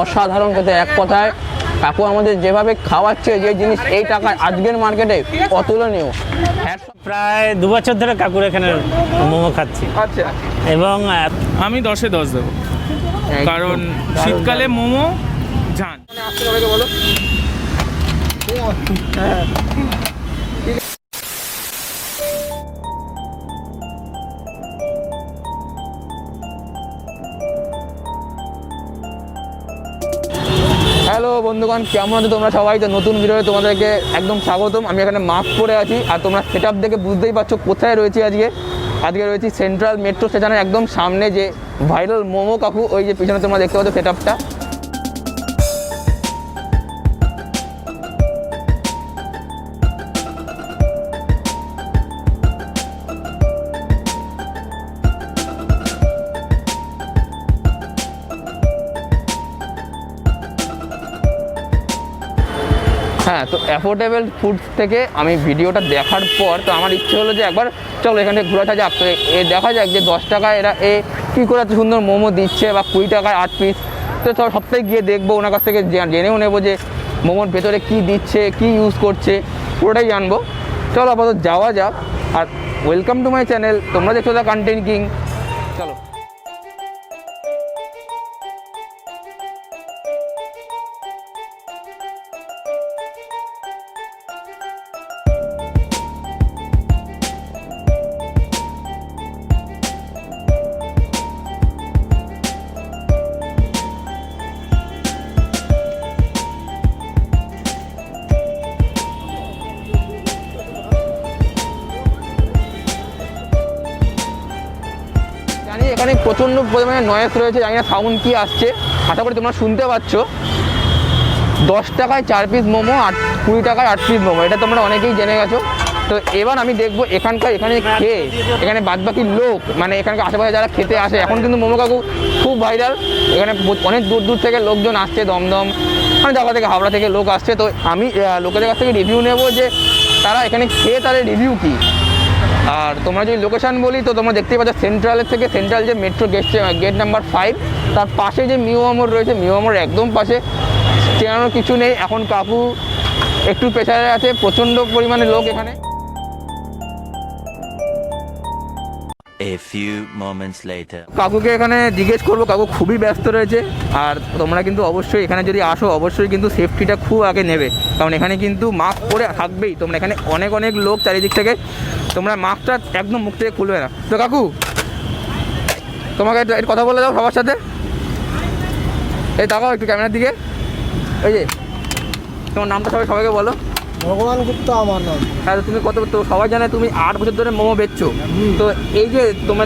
অসাধারণ খেতে, এক কথায় কাকু আমাদের যেভাবে খাওয়াচ্ছে, যে জিনিস এই টাকায় আজকের মার্কেটে অতুলনীয়। প্রায় 2 বছর ধরে কাকুর এখানে মোমো খাচ্ছি। আচ্ছা, এবং আমি 10-এ 10 দেবো, কারণ শীতকালে মোমো জান। সবাইকে বলো। হ্যালো বন্ধুগণ, কেমন আছো তোমরা সবাই? তো নতুন ভিডিওতে তোমাদেরকে একদম স্বাগতম। আমি এখানে মাস্ক পরে আছি, আর তোমরা সেটআপ দেখে বুঝতেই পারছো কোথায় রয়েছি আজকে রয়েছি সেন্ট্রাল মেট্রো স্টেশনের একদম সামনে, যে ভাইরাল মোমো কাকু, ওই যে পিছনে তোমরা দেখতে পাচ্ছ সেটআপটা। হ্যাঁ, তো অ্যাফোর্ডেবল ফুডস থেকে আমি ভিডিওটা দেখার পর তো আমার ইচ্ছে হলো যে একবার চলো এখানে ঘোরাটা যাক। তো দেখা যাক যে 10 টাকায় এরা কী করে এত সুন্দর মোমো দিচ্ছে, বা 20 টাকায় 8 পিস। তো সবটাই গিয়ে দেখবো, ওনার কাছ থেকে জেনেও নেবো যে মোমোর ভেতরে কী দিচ্ছে, কী ইউজ করছে, পুরোটাই জানবো। চলো আপাতত যাওয়া যাক। আর ওয়েলকাম টু মাই চ্যানেল, তোমরা দেখছো দ্য কন্টেন্ট কিং। চলো। এখানে প্রচণ্ড পরিমাণে নয়েজ রয়েছে, জানি না সাউন্ড কী আসছে, আশা করি তোমরা শুনতে পাচ্ছ। 10 টাকায় 4 পিস মোমো, 20 টাকায় 8 পিস মোমো, এটা তোমরা অনেকেই জেনে গেছো। তো এবার আমি দেখবো এখানে খেয়ে এখানে বাদবাকি লোক, মানে এখানকার আশেপাশে যারা খেতে আসে, এখন কিন্তু মোমো কাকু খুব ভাইরাল। এখানে অনেক দূর দূর থেকে লোকজন আসছে, দমদম মানে জায়গা থেকে, হাওড়া থেকে লোক আসছে। তো আমি লোকেদের কাছ থেকে রিভিউ নেবো যে তারা এখানে খেয়ে তাদের রিভিউ কী। আর তোমরা যদি লোকেশান বলি, তো তোমরা দেখতেই পাচ্ছ সেন্ট্রাল যে মেট্রো গেট নাম্বার 5, তার পাশে যে মোড় রয়েছে, মোড়ের একদম পাশে। চেনানোর কিছু নেই, এখন কাকু একটু প্রেসারে আছে, প্রচণ্ড পরিমাণে লোক এখানে। A few moments later. কাকুকে এখানে জিজ্ঞেস করবো, কাকু খুবই ব্যস্ত রয়েছে। আর তোমরা কিন্তু অবশ্যই এখানে যদি আসো, অবশ্যই কিন্তু সেফটিটা খুব আগে নেবে, কারণ এখানে কিন্তু মাস্ক পরে থাকবেই। তোমরা এখানে অনেক লোক চারিদিক থেকে, তোমরা মাস্কটা একদম মুখ থেকে খুলবে না। তো কাকু তোমাকে একটু কথা বলে দাও সবার সাথে। এই তাকাও একটু ক্যামেরার দিকে। এই যে তোমার নামটা সবাইকে বলো। ভগবান গুপ্তা আমার নাম। হ্যাঁ, তুমি তো সবাই জানে তুমি 8 বছর ধরে মোমো বেচছো। তো এই যে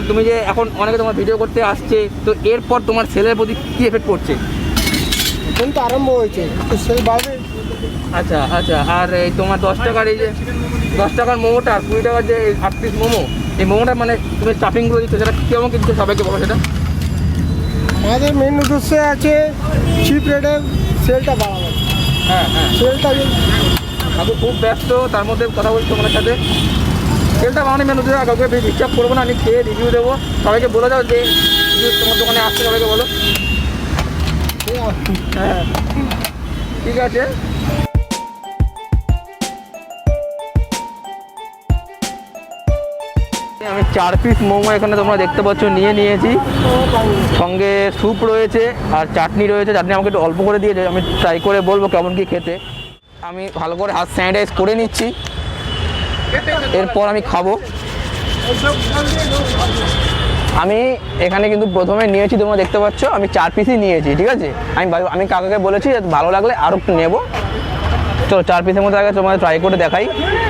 তুমি যে এখন অনেকে তোমার ভিডিও করতে আসছে, তো এরপর তোমার সেলের প্রতি কী এফেক্ট পড়ছে? এখন তো আরম্ভ হয়েছে, তো সেল বাড়বে। আচ্ছা, আর এই তোমার 10 টাকার এই যে 10 টাকার মোমোটা আর 20 টাকার যে 8 পিস মোমো, এই মোমোটা মানে তুমি স্টাফিংগুলো দিচ্ছ, সেটা কেমন কিন্তু সবাইকে বলো সেটা। আমাদের মেন উদ্দেশ্য আছে চিপ রেটে সেলটা বাড়ানো। হ্যাঁ, সেলটা কাকু খুব ব্যস্ত, তার মধ্যে কথা বলছি তোমার সাথে। সেলটা বাড়ানো মেন উদ্দেশ্য, কাউকে ডিস্টার্ব করবো না, আমি খেয়ে রিভিউ দেবো। সবাইকে বলে দাও যে তোমার দোকানে আসছে, সবাইকে বলো। হ্যাঁ, ঠিক আছে। আমি 4 পিস মোমো এখানে তোমরা দেখতে পাচ্ছ নিয়েছি। সঙ্গে স্যুপ রয়েছে আর চাটনি রয়েছে। চাটনি আমাকে একটু অল্প করে দিয়েছে, আমি ট্রাই করে বলবো কেমন কি খেতে। আমি ভালো করে হাত স্যানিটাইজ করে নিচ্ছি, এরপর আমি খাবো। আমি এখানে কিন্তু প্রথমে নিয়েছি, তোমরা দেখতে পাচ্ছ আমি 4 পিসই নিয়েছি, ঠিক আছে। আমি কাকাকে বলেছি ভালো লাগলে আরও একটু নেবো। চলো 4 পিসের মধ্যে আগে তোমাদের ট্রাই করে দেখাই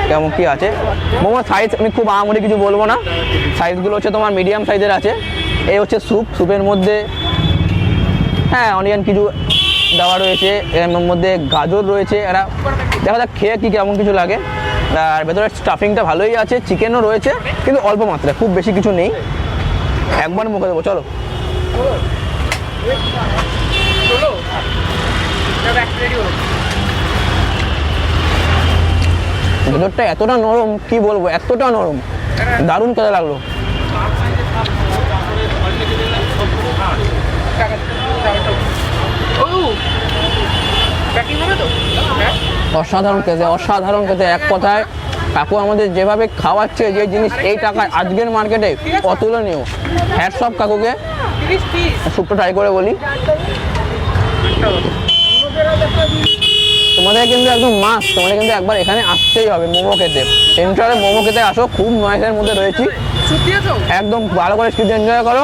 কেমন কী আছে। মোমোর সাইজ আমি খুব আহামরি কিছু বলবো না, সাইজগুলো হচ্ছে তোমার মিডিয়াম সাইজের আছে। এই হচ্ছে স্যুপের মধ্যে হ্যাঁ অনিয়ন কিছু দেওয়া রয়েছে, এর মধ্যে গাজর রয়েছে। এরা দেখা যাক খেয়ে কী কেমন কিছু লাগে। আর ভেতরে স্টাফিংটা ভালোই আছে, চিকেনও রয়েছে কিন্তু অল্প মাত্রায়, খুব বেশি কিছু নেই। একবার মুখে দেবো, চলো। ভেতরটা এতটা নরম, কি বলবো, এতটা নরম, দারুণ খেতে লাগলো। অসাধারণ খেতে, অসাধারণ খেতে। এক কথায় কাকু আমাদের যেভাবে খাওয়াচ্ছে, যে জিনিস এই টাকায় আজকের মার্কেটে অতুলনীয়। হ্যাটস অফ কাকুকে। স্যুপটা ট্রাই করে বলি, তোমাদের কিন্তু একদম মাস্ট, তোমাদের কিন্তু একবার এখানে আসতেই হবে মোমো খেতে। সেন্ট্রালে মোমো খেতে আসো, খুব নয়েসের মধ্যে রয়েছি, একদম ভালো করে স্ট্রিট এনজয় করো।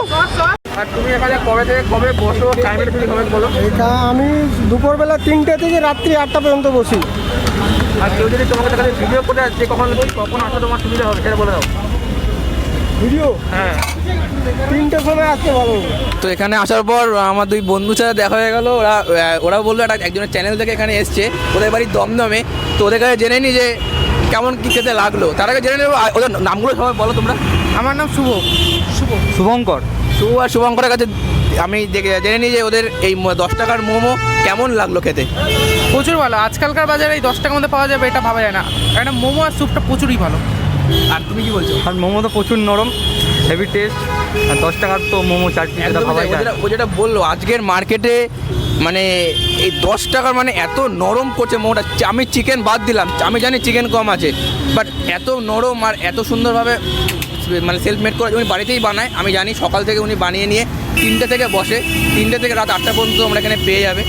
আর তুমি এখানে কবে থেকে কবে বসো, টাইমটা তুমি কবে বলো? এটা আমি দুপুরবেলা 3টে থেকে রাত্রি 8টা পর্যন্ত বসি। আর কেউ যদি তোমাকে দেখালে ভিডিও করে আসছে, কখন আসা তোমার সুবিধা হবে সেটা বলে দাও। ভিডিও হ্যাঁ, 3টের সময় আসতে ভালো। তো এখানে আসার পর আমার দুই বন্ধুর সাথে দেখা হয়ে গেল। ওরা বললো একজনের চ্যানেল থেকে এখানে এসছে, ওদের বাড়ি দমদমে। তো ওদের কাছে জেনে নি যে কেমন কী খেতে লাগলো, তার আগে জেনে নেবো ওদের নামগুলো সবাই বলো তোমরা। আমার নাম শুভঙ্কর। শুভ আর শুভঙ্করের কাছে আমি জেনে নিই যে ওদের এই 10 টাকার মোমো কেমন লাগলো খেতে। প্রচুর ভালো। আজকালকার বাজারে এই 10 টাকার মধ্যে পাওয়া যাবে এটা ভাবা যায় না। একটা মোমো আর স্যুপটা প্রচুরই ভালো। আর তুমি কি বলছো? আর মোমো তো প্রচুর নরম, হেভি টেস্ট। আর 10 টাকার তো মোমো 4 পিস, এটা ভাবাই যায় না। ও যেটা বললো আজকের মার্কেটে মানে এই 10 টাকার মানে এত নরম করছে মোমোটা। আমি চিকেন বাদ দিলাম, আমি জানি চিকেন কম আছে, বাট এত নরম আর এত সুন্দরভাবে মানে সেলফ মেড করে উনি বাড়িতেই বানায়। আমি জানি সকাল থেকে উনি বানিয়ে নিয়ে 3টে থেকে বসে, 3টে থেকে রাত 8টা পর্যন্ত আমরা এখানে পেয়ে যাবে।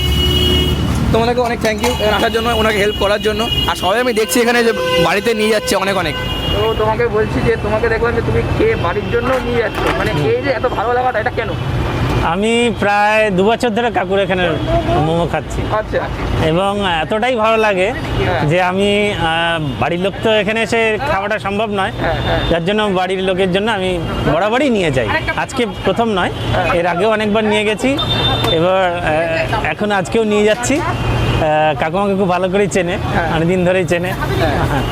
তোমাদেরকে অনেক থ্যাংক ইউ এখানে আসার জন্য, ওনাকে হেল্প করার জন্য। আর সবাই আমি দেখছি এখানে যে বাড়িতে নিয়ে যাচ্ছে অনেক অনেক। তো তোমাকে বলছি যে তোমাকে দেখলাম যে তুমি খেয়ে বাড়ির জন্য নিয়ে যাচ্ছ, মানে এই যে এত ভালো লাগাটা এটা কেন? আমি প্রায় 2 বছর ধরে কাকুর এখানে মোমো খাচ্ছি, আচ্ছা, এবং এতটাই ভালো লাগে যে আমি বাড়ির লোক তো এখানে এসে খাওয়াটা সম্ভব নয়, যার জন্য বাড়ির লোকের জন্য আমি বরাবরই নিয়ে যাই। আজকে প্রথম নয়, এর আগেও অনেকবার নিয়ে গেছি, এবার এখন আজকেও নিয়ে যাচ্ছি। কাকু আমাকে খুব ভালো করেই চেনে, অনেকদিন ধরেই চেনে, হ্যাঁ,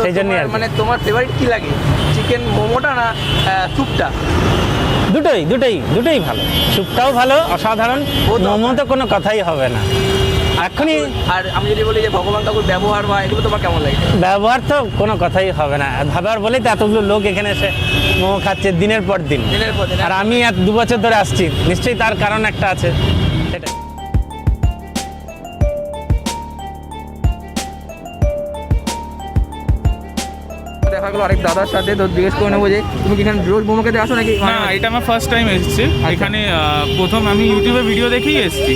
সেই জন্যই আর কি। মানে তোমার ফেভারিট কি লাগে, চিকেন মোমোটা না স্যুপটা? দুটোই ভালো। স্যুপটাও ভালো, অসাধারণ। মোমো তো কোনো কথাই হবে না এখনই। আর আমি যদি বলি যে ভগবান কাকুর ব্যবহার বা এগুলো তোমার কেমন লাগে? ব্যবহার তো কোনো কথাই হবে না, ব্যবহার বলেই তো এতগুলো লোক এখানে এসে মোমো খাচ্ছে দিনের পর দিন। আর আমি 2 বছর ধরে আসছি, নিশ্চয়ই তার কারণ একটা আছে, সেটাই। দেখা গেলো আরেক দাদার সাথে, তো জিজ্ঞেস করে নেবো যে তুমি কি এখানে রোজ মোমো খেতে আসো নাকি? না, এটা আমার ফার্স্ট টাইম এসেছি এখানে। প্রথম আমি ইউটিউবে ভিডিও দেখেই এসেছি।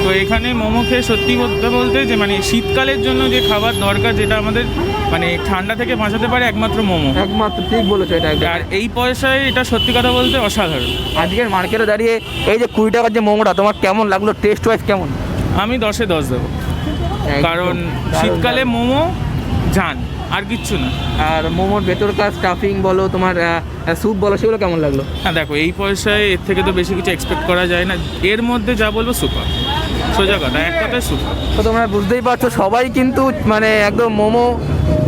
তো এখানে মোমো খেয়ে সত্যি বলতে যে মানে শীতকালের জন্য যে খাবার দরকার, যেটা আমাদের মানে ঠান্ডা থেকে বাঁচাতে পারে একমাত্র মোমো। একমাত্র ঠিক বলেছো এটা। আর এই পয়সায় এটা সত্যি কথা বলতে অসাধারণ। আজকের মার্কেটে দাঁড়িয়ে এই যে 20 টাকার যে মোমোটা তোমার কেমন লাগলো, টেস্ট ওয়াইজ কেমন? আমি 10-এ 10 দেবো, কারণ শীতকালে মোমো জান, আর কিচ্ছু না। আর মোমোর ভেতরকার স্টাফিং বলো, তোমার স্যুপ বলো, সেগুলো কেমন লাগলো? হ্যাঁ দেখো, এই পয়সায় এর থেকে তো বেশি কিছু এক্সপেক্ট করা যায় না। এর মধ্যে যা বলবো সুপার, সোজা কথা, এক কথায় সুপার। তো তোমরা বুঝতেই পারছো সবাই কিন্তু মানে একদম মোমো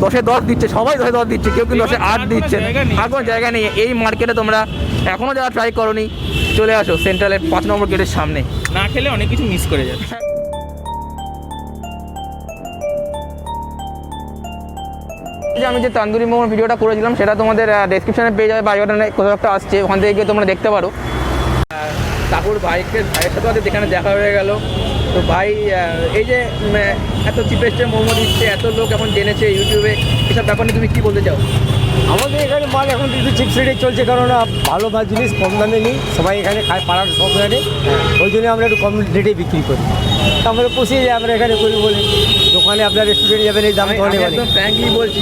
10-এ 10 দিচ্ছে, সবাই 10-এ 10 দিচ্ছে, কেউ কিন্তু 10-এ 8 দিচ্ছে। আর কোনো জায়গা নেই এই মার্কেটে। তোমরা এখনও যারা ট্রাই করোনি, চলে আসো সেন্ট্রালের 5 নম্বর গেটের সামনে। না খেলে অনেক কিছু মিস করে যাচ্ছে। যে আমি যে তান্দুরি মোমোর ভিডিওটা করেছিলাম সেটা তোমাদের ডেসক্রিপশনে পেয়ে যাবে, বা বায়োডাটায় কোথাও একটা আসছে, ওখান থেকে গিয়ে তোমরা দেখতে পারো। কাকুর ভাইয়ের সাথে আমাদের এখানে দেখা হয়ে গেল। তো ভাই এই যে এত চিপেস্টে মোমো দিচ্ছে, এত লোক এখন জেনেছে ইউটিউবে, এসব ব্যাপার নিয়ে তুমি কী বলতে চাও? আমাদের এখানে মাল এখন একটু চিপস রেটে চলছে, কারণ ভালো মাল জিনিস কম দামে নিই, সবাই এখানে খায়, পাড়ার সব জায়গায়। ওই জন্য আমরা একটু কম রেটে বিক্রি করি। আমরা পুষিয়ে যাই, আমরা এখানে করি বলে। দোকানে আপনার রেস্টুরেন্টে যাবেন, এই দাম তো অনেক। একদম ফ্র্যাঙ্কলি বলছি,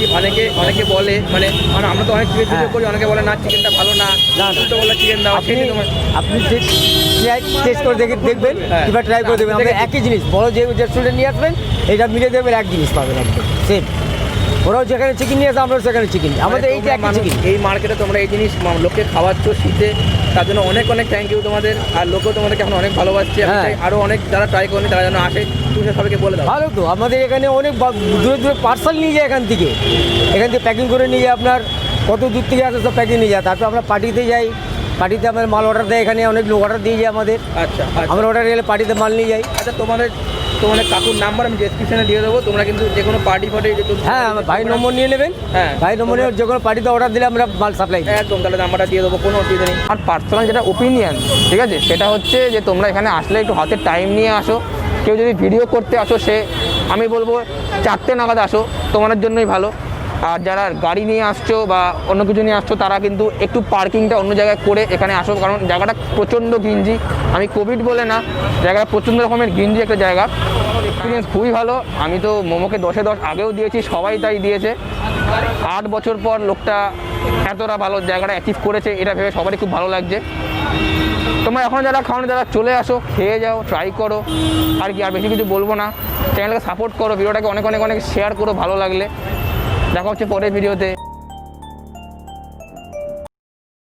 অনেকে বলে মানে আমরা তো অনেক ভিডিও করি, অনেকে বলে না চিকেনটা ভালো না, তো বলে চিকেন দাও। আপনি টেস্ট করে দেখবেন, এবার ট্রাই করে দেবেন। আমরা একই জিনিস বড় যে রেস্টুরেন্টে নিয়ে আসবেন, এটা মিলে দেবেন, এক জিনিস পাবেন আপনি সেম। ওরাও যেখানে চিকেন নিয়ে আসে, আমরাও সেখানে চিকেন, আমাদের এইটা একই চিকেন। এই মার্কেটে তোমরা এই জিনিস লোককে খাওয়াচ্ছ শীতে, তার জন্য অনেক থ্যাংক ইউ তোমাদের। আর লোকও তোমাদেরকে এখন অনেক ভালোবাসছে। আরও অনেক যারা ট্রাই করেনি তারা যেন আসে, তুমি সবাইকে বলে দাও। ভালো তো, আমাদের এখানে অনেক দূরে দূরে পার্সেল নিয়ে যায়, এখান থেকে প্যাকিং করে নিয়ে যায়। আপনার কত দূর থেকে আসে সব প্যাকিং নিয়ে যায়। তারপর আমরা পার্টিতে যাই, পার্টিতে আমাদের মাল অর্ডার দেয়, এখানে অনেক লোক অর্ডার দিয়ে যায় আমাদের। আচ্ছা, আমরা অর্ডার গেলে পার্টিতে মাল নিয়ে যাই। আচ্ছা, তোমাদের কাকুর নাম্বার আমি ডেসক্রিপশনে দিয়ে দেবো, তোমরা কিন্তু যে কোনো পার্টি হ্যাঁ, আমার ভাই নম্বর নিয়ে নেবেন। হ্যাঁ, ভাই নম্বর নিয়ে যে কোনো পার্টিতে অর্ডার দিলে আমরা মাল সাপ্লাই একদম, তাহলে নাম্বারটা দিয়ে দেবো, কোনো অসুবিধা নেই। আর পার্সোনাল যেটা ওপিনিয়ন, ঠিক আছে, সেটা হচ্ছে যে তোমরা এখানে আসলে একটু হাতে টাইম নিয়ে আসো। কেউ যদি ভিডিও করতে আসো, সে আমি বলবো 4টে নাগাদ আসো, তোমাদের জন্যই ভালো। আর যারা গাড়ি নিয়ে আসছো বা অন্য কিছু নিয়ে আসছো তারা কিন্তু একটু পার্কিংটা অন্য জায়গায় করে এখানে আসো, কারণ জায়গাটা প্রচণ্ড ঘিঞ্জি। আমি কোভিড বলে না, জায়গাটা প্রচণ্ড রকমের ঘিঞ্জি একটা জায়গা। এক্সপিরিয়েন্স খুবই ভালো। আমি তো মোমোকে 10-এ 10 আগেও দিয়েছি, সবাই তাই দিয়েছে। 8 বছর পর লোকটা এতটা ভালো জায়গাটা অ্যাচিভ করেছে, এটা ভেবে সবারই খুব ভালো লাগছে। তোমরা এখন যারা খাওয়ানো যারা চলে আসো, খেয়ে যাও, ট্রাই করো। আর কি, আর বেশি কিছু বলবো না। চ্যানেলকে সাপোর্ট করো, ভিডিওটাকে অনেক অনেক অনেক শেয়ার করো ভালো লাগলে। দেখা হচ্ছে পরের ভিডিওতে।